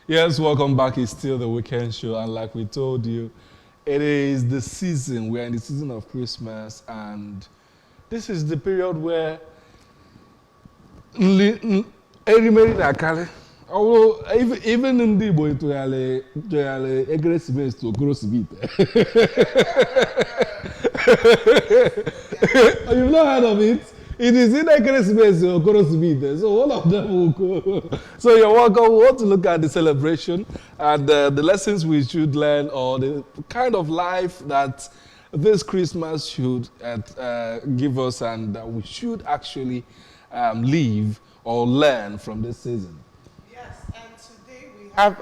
Yes, welcome back. It's still the weekend show, and like we told you, it is the season. We're in the season of Christmas, and this is the period where erimeri na-akarị. Although even in the Igbo tụgharị ekeresimesi to okorosibite. You've not heard of it? It is in Ekeresimesi or Okorosibite, so all of them will go. So you're welcome. We want to look at the celebration and the lessons we should learn, or the kind of life that this Christmas should give us, and that we should actually live or learn from this season. Yes, and today we have,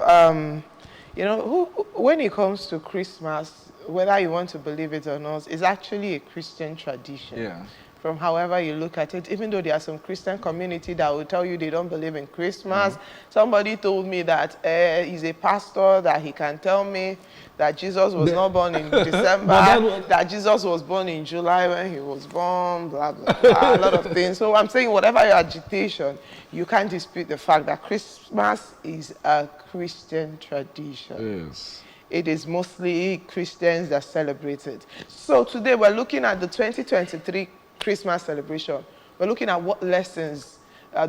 when it comes to Christmas, whether you want to believe it or not, it's actually a Christian tradition. Yeah. From however you look at it, even though there are some Christian community that will tell you they don't believe in Christmas. Somebody told me that he's a pastor, that he can tell me that Jesus was not born in December, that Jesus was born in July when he was born, blah, blah, blah, a lot of things. So I'm saying whatever your agitation, you can't dispute the fact that Christmas is a Christian tradition. Yes. It is mostly Christians that celebrate it. So today we're looking at the 2023 Christmas celebration. We're looking at what lessons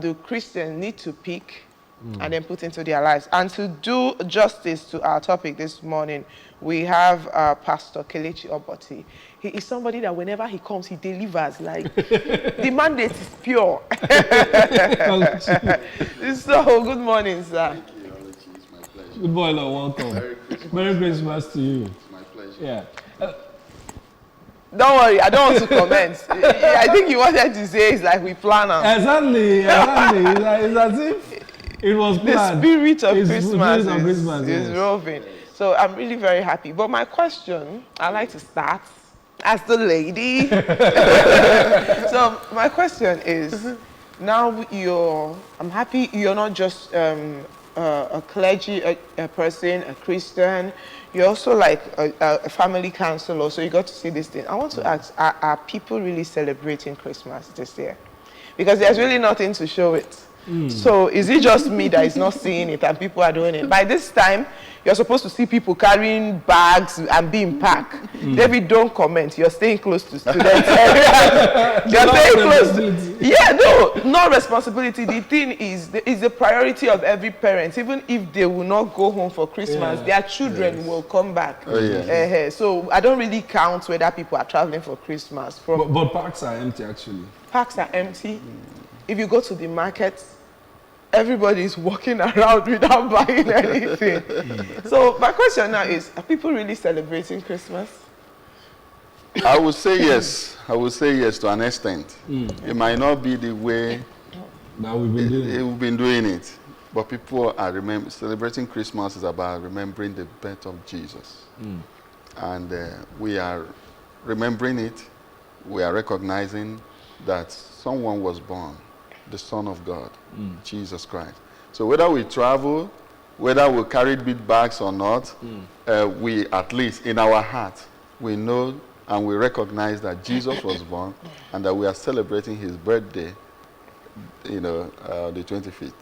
do Christians need to pick and then put into their lives. And to do justice to our topic this morning, we have Pastor Kelechi Oboti. He is somebody that whenever he comes, he delivers. Like, the mandate is pure. So, good morning, sir. Thank you, Alechi. It's my pleasure. Good morning, welcome. Merry Christmas to you. It's my pleasure. Yeah. Don't worry, I don't want to comment. I think you wanted to say it's like we plan on. Exactly. It's as if it was planned. The spirit of It's Christmas, spirit of Christmas, is yes. roving. So I'm really very happy. But my question, I like to start as the lady. So my question is, now I'm happy you're not just a clergy, a person, a Christian. You're also like a family counselor, so you got to see this thing. I want to ask, are people really celebrating Christmas this year? Because there's really nothing to show it. So is it just me that is not seeing it and people are doing it? By this time, you're supposed to see people carrying bags and being packed. David, don't comment. You're staying close to students. You're staying close. Yeah, no, no responsibility. The thing is the priority of every parent. Even if they will not go home for Christmas, their children will come back. Oh, yeah. So I don't really count whether people are traveling for Christmas. But parks are empty, actually. Parks are empty. If you go to the market, everybody is walking around without buying anything. So my question now is, are people really celebrating Christmas? I would say yes. I would say yes to an extent. It might not be the way That we've been doing. we've been doing it, but people are celebrating Christmas is about remembering the birth of Jesus. And we are remembering it. We are recognizing that someone was born, the Son of God, Jesus Christ. So whether we travel, whether we carry big bags or not, we, at least in our heart, we know and we recognize that Jesus was born and that we are celebrating his birthday, the 25th.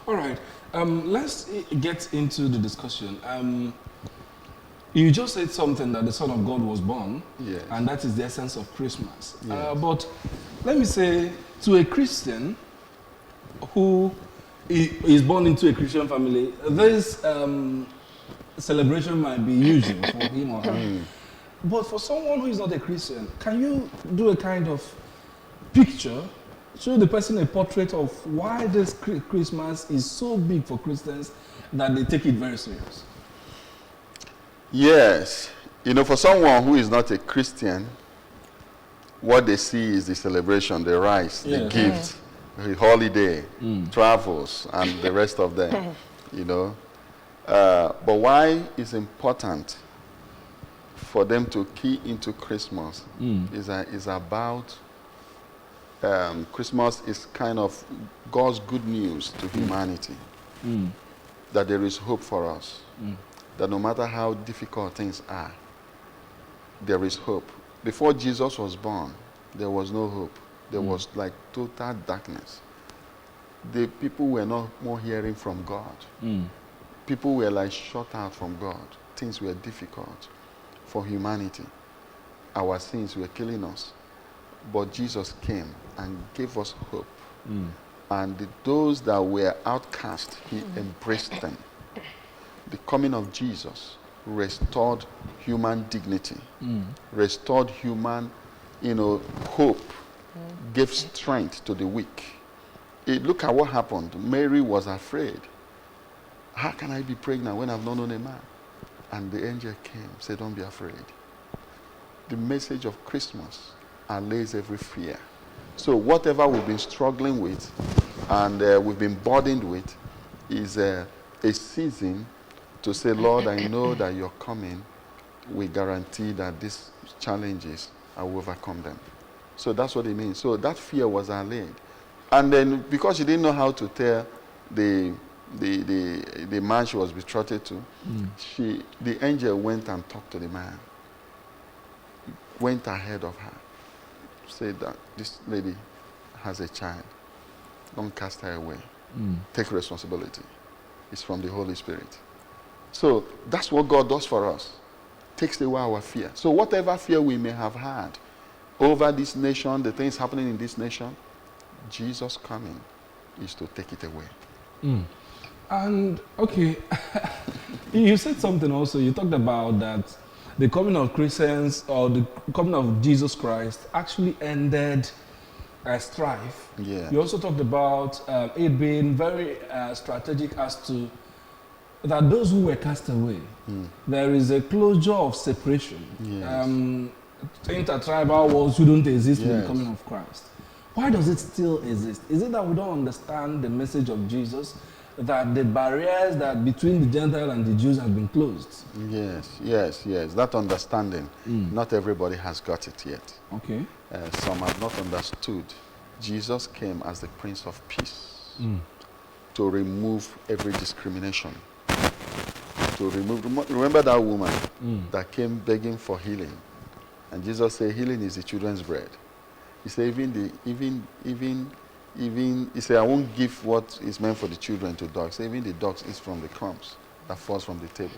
All right. Let's get into the discussion. You just said something that the Son of God was born, Yes. and that is the essence of Christmas. Yes. But let me say, to a Christian who is born into a Christian family, this celebration might be usual for him or her. But for someone who is not a Christian, can you do a kind of picture, show the person a portrait of why this Christmas is so big for Christians that they take it very serious? Yes. For someone who is not a Christian, what they see is the celebration, the rice, the Yes. gift, the holiday, travels, and the rest of them, But why it's important for them to key into Christmas is about Christmas is kind of God's good news to humanity, that there is hope for us, that no matter how difficult things are, there is hope. Before Jesus was born, there was no hope. There was like total darkness. The people were not more hearing from God. People were like shut out from God. Things were difficult for humanity. Our sins were killing us. But Jesus came and gave us hope. And those that were outcast, he embraced them. The coming of Jesus restored human dignity, restored human, hope, gave strength to the weak. Look at what happened. Mary was afraid. How can I be pregnant when I've not known a man? And the angel came, said, don't be afraid. The message of Christmas allays every fear. So whatever we've been struggling with and we've been burdened with is a season to say, Lord, I know that you're coming. We guarantee that these challenges, I will overcome them. So that's what it means. So that fear was allayed. And then because she didn't know how to tell the man she was betrothed to, the angel went and talked to the man. Went ahead of her. Said that this lady has a child. Don't cast her away. Take responsibility. It's from the Holy Spirit. So that's what God does for us. Takes away our fear. So whatever fear we may have had over this nation, the things happening in this nation, Jesus coming is to take it away. And, okay, you said something also. You talked about that the coming of Christians or the coming of Jesus Christ actually ended strife. Yeah. You also talked about it being very strategic as to that those who were cast away, there is a closure of separation. Yes. Intertribal wars shouldn't exist in the Yes. coming of Christ. Why does it still exist? Is it that we don't understand the message of Jesus, that the barriers that between the Gentile and the Jews have been closed? Yes. That understanding, not everybody has got it yet. Okay. Some have not understood. Jesus came as the Prince of Peace to remove every discrimination. Remember that woman that came begging for healing, and Jesus said, "Healing is the children's bread." He said, even he said, "I won't give what is meant for the children to dogs." He said, even the dogs eat from the crumbs that falls from the table.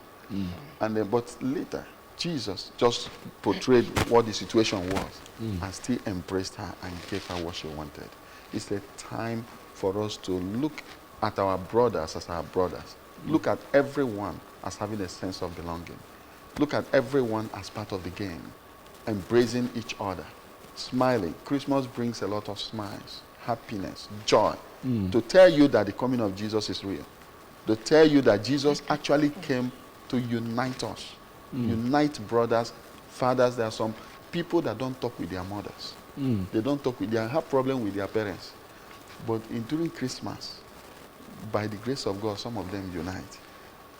And then, but later, Jesus just portrayed what the situation was and still embraced her and gave her what she wanted. It's a time for us to look at our brothers as our brothers. Look at everyone as having a sense of belonging. Look at everyone as part of the game, embracing each other, smiling. Christmas brings a lot of smiles, happiness, joy, to tell you that the coming of Jesus is real, to tell you that Jesus actually came to unite us, unite brothers, fathers. There are some people that don't talk with their mothers. They don't talk with, they have problem with their parents. But during Christmas, by the grace of God, some of them unite.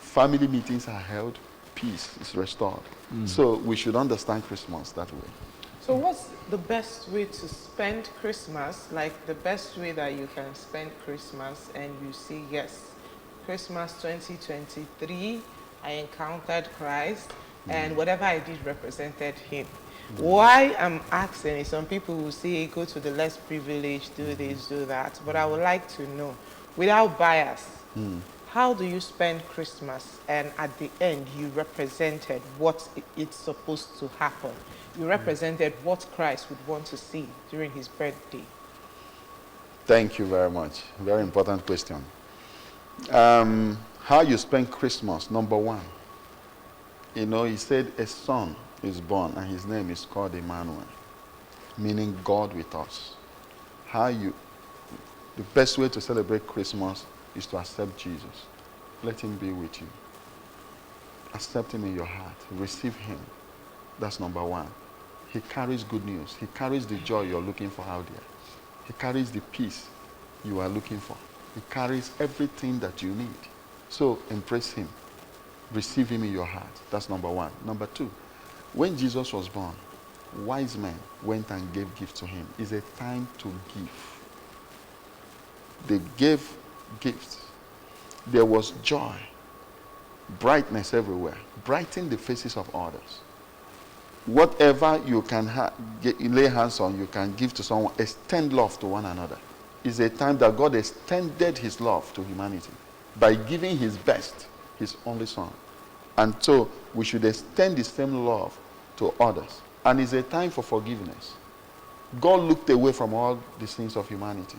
Family meetings are held, peace is restored. So we should understand Christmas that way. So what's the best way to spend Christmas, like the best way that you can spend Christmas and you see, yes, Christmas 2023, I encountered Christ and whatever I did represented him. Why I'm asking is some people will say, go to the less privileged, do this, do that. But I would like to know, without bias, how do you spend Christmas? And at the end, you represented what it's supposed to happen. You represented what Christ would want to see during his birthday. Thank you very much. Very important question. How you spend Christmas, number one. He said a son is born and his name is called Emmanuel, meaning God with us. The best way to celebrate Christmas is to accept Jesus. Let him be with you. Accept him in your heart. Receive him. That's number one. He carries good news. He carries the joy you're looking for out there. He carries the peace you are looking for. He carries everything that you need. So embrace him. Receive him in your heart. That's number one. Number two, when Jesus was born, wise men went and gave gifts to him. It's a time to give. They gave gifts. There was joy, brightness everywhere, brighten the faces of others. Whatever you can lay hands on, you can give to someone. Extend love to one another. It's a time that God extended his love to humanity by giving his best his only son. And so we should extend the same love to others. And it's a time for forgiveness. God looked away from all the sins of humanity.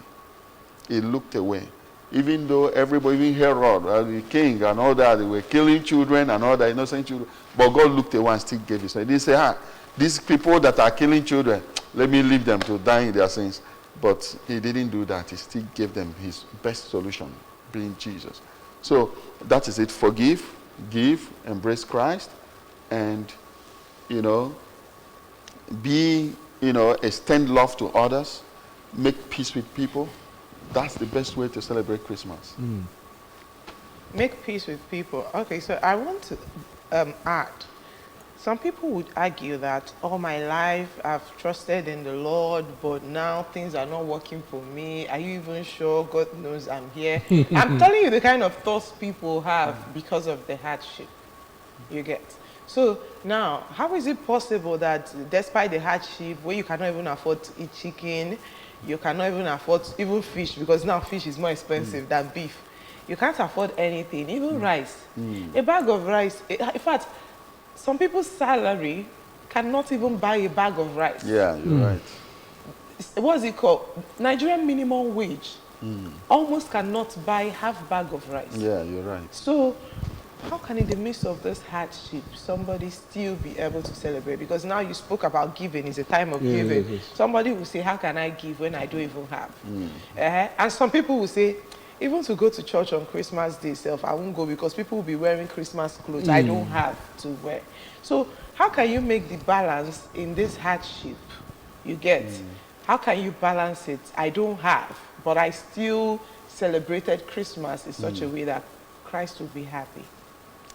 He looked away. Even though everybody, even Herod, the king and all that, they were killing children and all that, innocent children. But God looked away and still gave his son. He didn't say, these people that are killing children, let me leave them to die in their sins. But he didn't do that. He still gave them his best solution, being Jesus. So that is it. Forgive, give, embrace Christ, and, extend love to others, make peace with people. That's the best way to celebrate Christmas. Make peace with people. Okay, so I want to add. Some people would argue that all my life I've trusted in the Lord, but now things are not working for me. Are you even sure? God knows I'm here. I'm telling you the kind of thoughts people have because of the hardship you get. So now, how is it possible that despite the hardship, where you cannot even afford to eat chicken, you cannot even afford even fish, because now fish is more expensive than beef. You can't afford anything, even rice. A bag of rice, in fact, some people's salary cannot even buy a bag of rice. Yeah, you're right. What's it called? Nigerian minimum wage almost cannot buy half bag of rice. Yeah, you're right. So how can in the midst of this hardship somebody still be able to celebrate? Because now you spoke about giving, it's a time of giving. Yes. Somebody will say, how can I give when I don't even have? And some people will say, even to go to church on Christmas Day itself, I won't go because people will be wearing Christmas clothes I don't have to wear. So how can you make the balance in this hardship you get? How can you balance it? I don't have, but I still celebrated Christmas in such a way that Christ will be happy.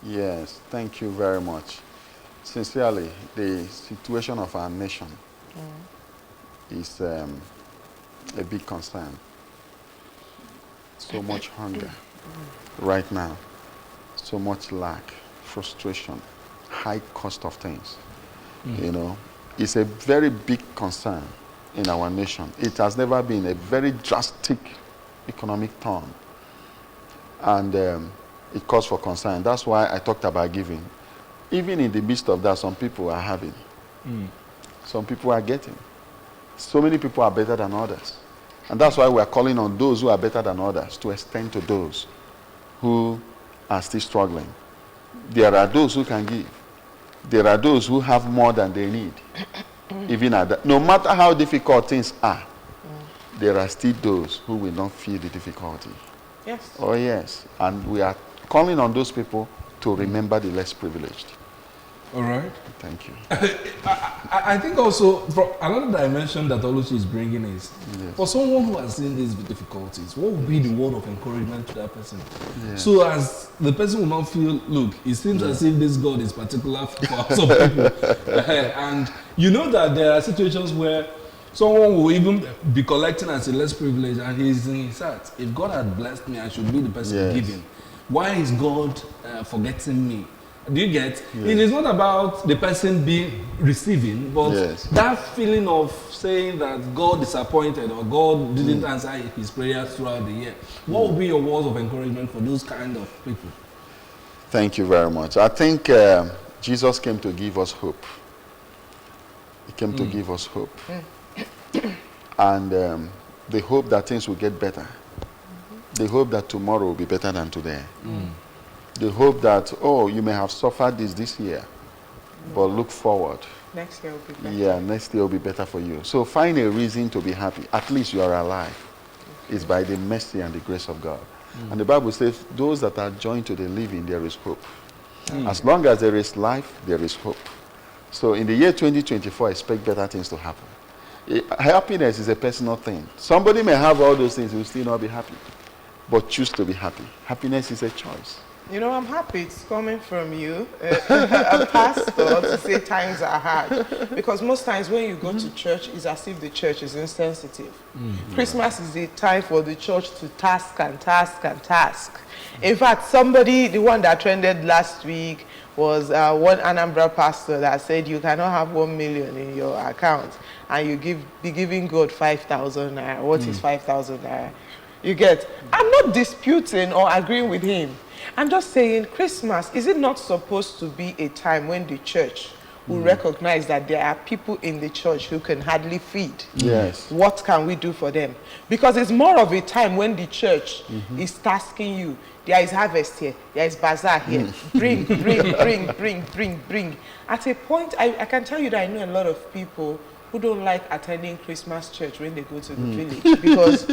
Yes, thank you very much. Sincerely, the situation of our nation is a big concern. So much hunger right now, so much lack, frustration, high cost of things. It's a very big concern in our nation. It has never been a very drastic economic turn. And it calls for concern. That's why I talked about giving. Even in the midst of that, some people are having. Some people are getting. So many people are better than others. And that's why we are calling on those who are better than others to extend to those who are still struggling. There are those who can give. There are those who have more than they need. Even at that. No matter how difficult things are, there are still those who will not feel the difficulty. Yes. Oh, yes. And we are calling on those people to remember the less privileged. All right. Thank you. I think also, from another dimension that Oluchi is bringing is, for someone who has seen these difficulties, what would be the word of encouragement to that person? Yes. So as the person will not feel, look, it seems as if this God is particular for some people. And you know that there are situations where someone will even be collecting as a less privileged, and he's in his heart, if God had blessed me, I should be the person giving. Why is God forgetting me? Do you get? Yes. It is not about the person being receiving, but that feeling of saying that God disappointed or God didn't answer his prayers throughout the year. What would be your words of encouragement for those kind of people? Thank you very much. I think Jesus came to give us hope. He came to give us hope. And the hope that things will get better. The hope that tomorrow will be better than today. The hope that, you may have suffered this year, but look forward. Next year will be better. Yeah, next year will be better for you. So find a reason to be happy. At least you are alive. It's by the mercy and the grace of God. And the Bible says, those that are joined to the living, there is hope. As long as there is life, there is hope. So in the year 2024, expect better things to happen. Happiness is a personal thing. Somebody may have all those things, he will still not be happy. But choose to be happy. Happiness is a choice. You know, I'm happy it's coming from you, a pastor, to say times are hard. Because most times when you go to church, it's as if the church is insensitive. Christmas is a time for the church to task and task and task. In fact, the one that trended last week was one Anambra pastor that said you cannot have 1 million in your account and you be giving God 5,000 naira. What is 5,000 naira? You get? I'm not disputing or agreeing with him. I'm just saying, Christmas, is it not supposed to be a time when the church will recognize that there are people in the church who can hardly feed? Yes. What can we do for them? Because it's more of a time when the church is tasking you. There is harvest here. There is bazaar here. Bring. At a point, I can tell you that I know a lot of people who don't like attending Christmas church when they go to the village, because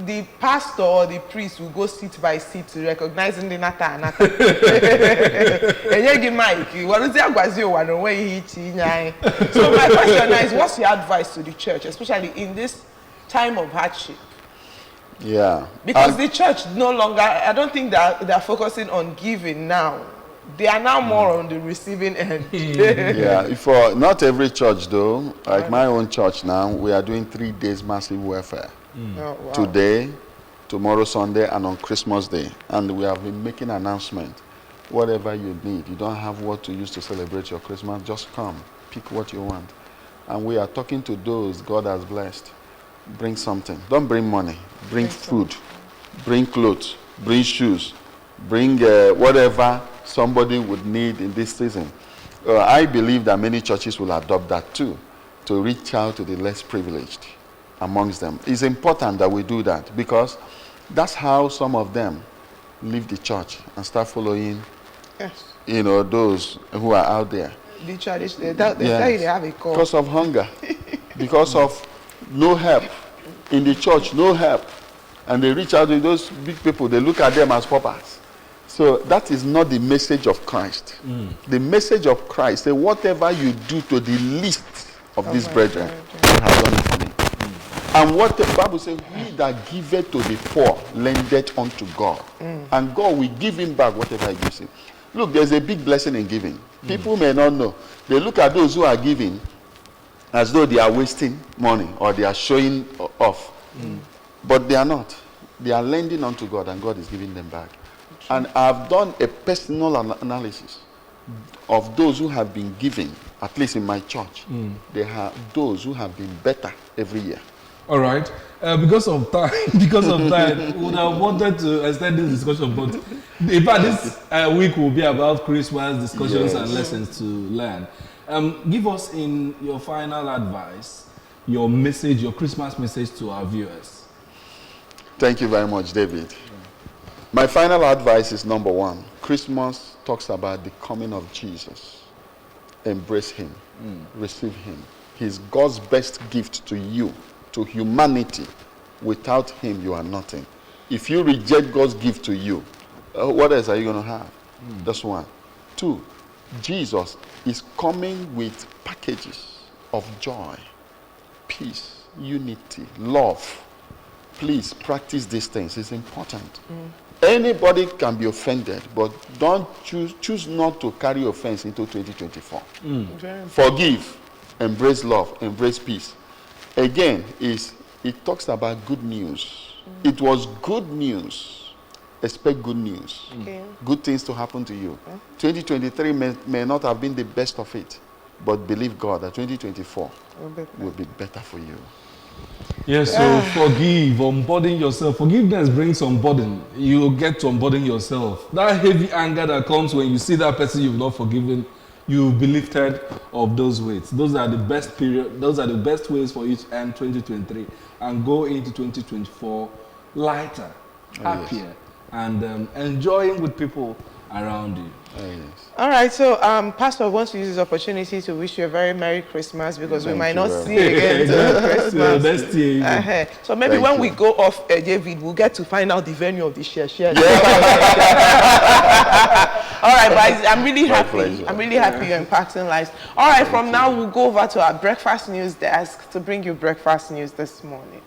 the pastor or the priest will go seat by seat to recognizing the nata. So my question now is, what's your advice to the church, especially in this time of hardship? Yeah. Because the church no longer, I don't think that they're focusing on giving now. They are now more on the receiving end. Yeah, for not every church though, like my own church now, we are doing 3 days massive welfare. Oh, wow. Today, tomorrow Sunday, and on Christmas Day. And we have been making announcement. Whatever you need, you don't have what to use to celebrate your Christmas, just come, pick what you want. And we are talking to those God has blessed. Bring something. Don't bring money. Bring food. Bring clothes. Bring shoes. Bring whatever somebody would need in this season. I believe that many churches will adopt that too, to reach out to the less privileged amongst them. It's important that we do that, because that's how some of them leave the church and start following, those who are out there. The tradition, they tell you they have a call. Because of hunger, because of no help in the church, no help, and they reach out to those big people. They look at them as paupers. So that is not the message of Christ. The message of Christ, say, whatever you do to the least of these brethren, you have done it for me. And what the Bible says, he that giveth to the poor lendeth unto God. And God will give him back whatever he gives him. Look, there's a big blessing in giving. People may not know. They look at those who are giving as though they are wasting money or they are showing off. But they are not. They are lending unto God, and God is giving them back. And I've done a personal analysis of those who have been giving, at least in my church. They have those who have been better every year. All right. Because of time, we would have wanted to extend this discussion, but in fact, this week will be about Christmas discussions and lessons to learn. Give us, in your final advice, your message, your Christmas message to our viewers. Thank you very much, David. My final advice is, number one, Christmas talks about the coming of Jesus. Embrace him, receive him. He's God's best gift to you, to humanity. Without him, you are nothing. If you reject God's gift to you, what else are you going to have? That's one. Two, Jesus is coming with packages of joy, peace, unity, love. Please practice these things. It's important. Anybody can be offended, but don't choose not to carry offense into 2024. Forgive, embrace love, embrace peace. Again, it talks about good news. It was good news. Expect good news. Good things to happen to you. 2023 may not have been the best of it, but believe God that 2024 will be better for you. Yes, so forgive, unburden yourself. Forgiveness brings unburden. You get to unburden yourself. That heavy anger that comes when you see that person you've not forgiven, you'll be lifted of those weights. Those are the best period. Those are the best ways for you to end 2023 and go into 2024 lighter, happier, and enjoying with people around you. All right, so Pastor wants to use this opportunity to wish you a very Merry Christmas, because we might not see you again till Christmas. So maybe when we go off, David, we'll get to find out the venue of the share. All right, guys, I'm really happy. Pleasure. I'm really happy you're impacting lives. All right, from now we'll go over to our breakfast news desk to bring you breakfast news this morning.